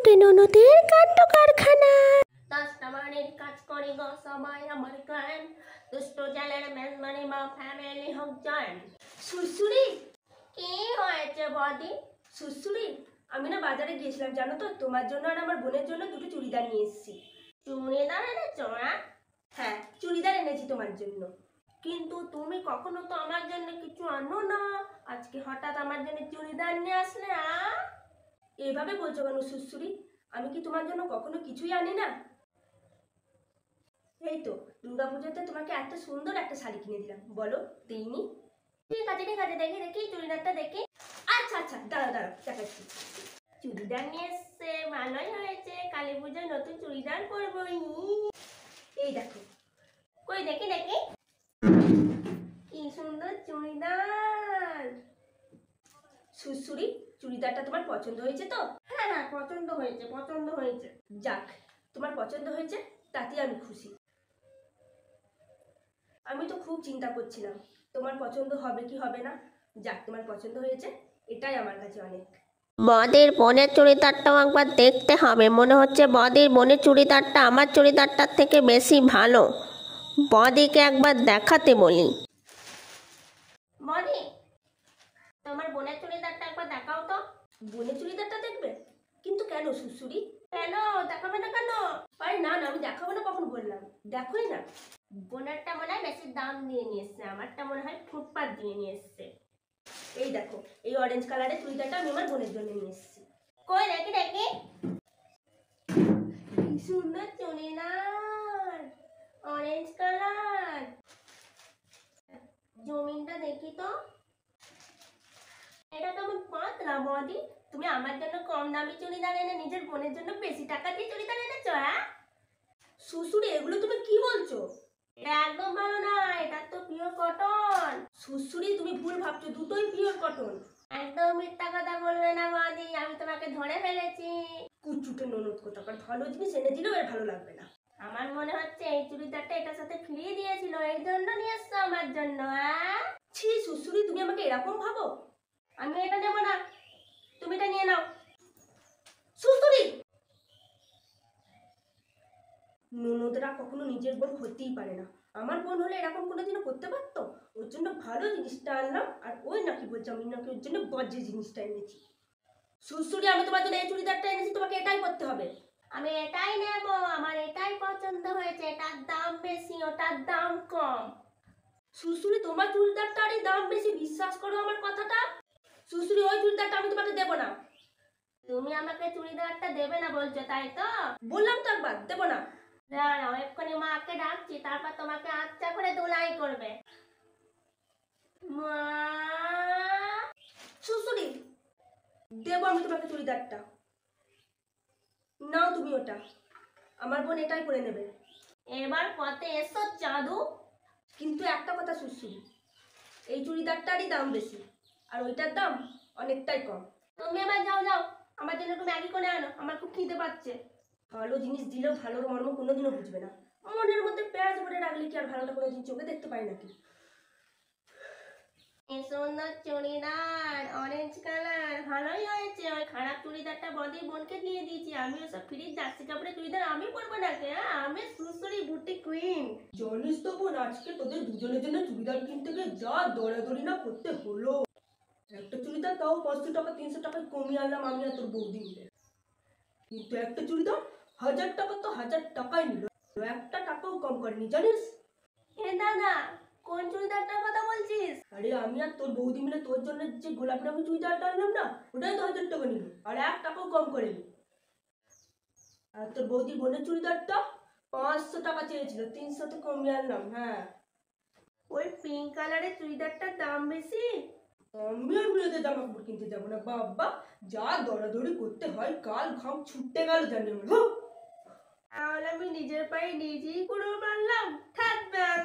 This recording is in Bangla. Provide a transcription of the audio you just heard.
কুচকুটে ননদের কাণ্ড কারখানা। দশটা বাড়ির কাজ করি গো সবাই আমার ক্লায়েন্ট, দুষ্ট জেলের মেজবানি বা ফ্যামিলি হোক জয়েন্ট। সুসুরি, কি হয়েছে বদি? সুসুরি, আমি না বাজারে গিয়েছিলাম জানো তো, তোমার জন্য আর আমার বোনের জন্য দুটো চুড়িদার নিয়ে এসেছি। চুড়িদার এনেছো? হ্যাঁ, চুড়িদার এনেছি তোমার জন্য। কিন্তু তুমি কখনো তো আমার জন্য কিছু আনো না, আজকে হঠাৎ আমার জন্য চুড়িদার নিয়ে আসলে। এভাবে বলছো কেন সুসুরি? আমি কি তোমার জন্য কখনো কিছুই আনি না? এই তো দুর্গাপুজোতে তোমাকে এত সুন্দর একটা শাড়ি কিনে দিলাম, বলো দিইনি? ঠিক আছে ঠিক আছে, দেখি দেখি চুড়িদারটা দেখি। আচ্ছা আচ্ছা, দাঁড়াও দাঁড়াও, দেখাচ্ছি। চুড়িদার নিয়ে এসছে, ভালোই হয়েছে, কালী পুজোয় নতুন চুড়িদার পরবো। এই দেখো। কই দেখি দেখি, কি সুন্দর চুড়িদার। সুসুরি, চুড়িদারটা তোমার পছন্দ হয়েছে তো? হ্যাঁ হ্যাঁ, পছন্দ হয়েছে পছন্দ হয়েছে। যাক, তোমার পছন্দ হয়েছে তাতে আমি খুশি। আমি তো খুব চিন্তা করছিলাম তোমার পছন্দ হবে কি হবে না। যাক, তোমার পছন্দ হয়েছে, এটাই আমার কাছে অনেক। বদির বোনের চুড়িদারটাও একবার দেখতে হবে, মনে হচ্ছে বদির বোনের চুড়িদারটা আমার চুড়িদারটার থেকে বেশি ভালো। বদিকে একবার দেখাতে বলি। বদি, তোমার বোনের চুড়িদারটা একবার দেখাও তো। বোনের চুড়িদারটা দেখবে? কিন্তু কেন সুসুরি? কেন দেখাবে না কেন? আরে না না, আমি দেখাবো না কখন বললাম, দেখোই না। বোনেরটা মনে হয় বেশি দাম দিয়ে নিয়ে এসছে, আমারটা মনে হয় ফুটপাত দিয়ে নিয়ে এসছে। এই দেখো, এই অরেঞ্জ কালারের চুড়িদারটা আমি আমার বোনের জন্য নিয়ে এসেছি। কই দেখি দেখি, কি সুন্দর চুড়িদার, অরেঞ্জ কালার। জমিনটা দেখি তো, এটা কেমন পাতলা। বদি, তুমি আমার জন্য কম দামি চুড়িদার এনে নিজের বোনের জন্য বেশি টাকা দিয়ে চুড়িদার এনেছো? সুসুরি, এগুলো তুমি কি বলছো? এটা একদম ভালো না, এটা তো পিওর কটন। সুসুরি, তুমি ভুল ভাবছো, দুটোই পিওর কটন। একদম মিথ্যা কথা বলবে না বদি, আমি তোমাকে ধরে ফেলেছি। কুচুটে ননদ কোথাকার, ভালো জিনিস এনে দিলেও এর ভালো লাগবে না। আমার মনে হচ্ছে এই চুড়িদারটা এটার সাথে ফ্রি দিয়েছিল, এই জন্য নিয়ে এসছো আমার জন্য। ছি সুসুরি, তুমি আমাকে এরকম ভাবো? আমি এটা নেবো না, তুমি এটা নিয়ে নাও। সুসুরি, ননদরা কখনো নিজের বোন হতেই পারে না। আমার বোন হলে এরকম কোনোদিনও করতে পারতো? ওর জন্য ভালো জিনিসটা আনলাম, আর ওই নাকি বলছে আমি নাকি ওর জন্য বজ্জে জিনিসটা এনেছি। সুসুরি, আমি তোমার জন্য এই চুড়িদারটা এনেছি, তোমাকে এটাই করতে হবে। আমি এটাই নেবো, আমার এটাই পছন্দ হয়েছে, এটার দাম বেশি ওটার দাম কম। সুসুরি, তোমার চুড়িদারটারই দাম বেশি, বিশ্বাস করো আমার কথাটা। সুসুরি, ওই চুড়িদারটা আমি তোমাকে দেবো না। তুমি আমাকে চুড়িদারটা দেবে না বলছো, তাই তো? বললাম তো একবার, দেবো না। দাঁড়াও, এক্ষুনি মাকে ডাকছি, তারপর তোমাকে আচ্ছা করে ধুলাই করবে। মা, সুসুরি, দেবো আমি তোমাকে চুড়িদারটা। নাও তুমি ওটা, আমার বোন এটাই করে নেবে। এবার পথে এসো চাঁদু। কিন্তু একটা কথা সুসুরি, এই চুড়িদারটারই দাম বেশি, আর ওইটার দাম অনেকটাই কম। তুমি এবার যাও যাও, আমার জন্য একটু ম্যাগি করে আনো, আমার খুব খিদে পাচ্ছে। ভালো জিনিস দিলেও ভালোর মর্ম কোনোদিনও বুঝবে না। মনের মধ্যে পেঁয়াজ ভরে রাখলে কি আর ভালোটা কোনোদিন চোখে দেখতে পাই নাকি? এই সুন্দর চুড়িদার, অরেঞ্জ কালার, ভালোই হয়েছে। ওই খারাপ চুড়িদারটা বদি বোনকে দিয়ে দিয়েছি, আমি ওসব ফ্রি জার্সি কাপড়ের চুড়িদার আমি পরবো নাকি? আমি সুসুরি বুটি কুইন। জানিস তো বোন, আজকে তোদের দুজনের জন্য চুড়িদার কিনতে গিয়ে যা দরাদরি না করতে হলো। একটা চুড়িদার তাও 500 টাকা 300 টাকায় কমিয়ে আনলাম আমি আর তোর বৌদি মিলে, কিন্তু একটা চুড়িদার 1000 টাকা তো 1000 টাকাই নিল, একটা টাকাও কম করেনি জানিস। এ দাদা, কোন চুড়িদারটার কথা বলছিস? আরে আমি আর তোর বৌদি মিলে তোর জন্য যে গোলাপি রঙের চুড়িদারটা আনলাম না, ওটাই তো 1000 টাকা নিল, আর 1 টাকাও কম করেনি। আর তোর বৌদির বোনের চুড়িদারটা 500 টাকা চেয়েছিল, 300 তে কমিয়ে আনলাম। হ্যাঁ, ওই পিঙ্ক কালারের চুড়িদারটার দাম বেশি। আমি আর মেয়েদের জামা কাপড় কিনতে যাবো না বাবা, যা দরাদরি করতে হয়, কাল ঘাম ছুটতে গেল জানি আমার। তাহলে আমি নিজের পায়ে নিজেই করে মারলাম, থাকবেন।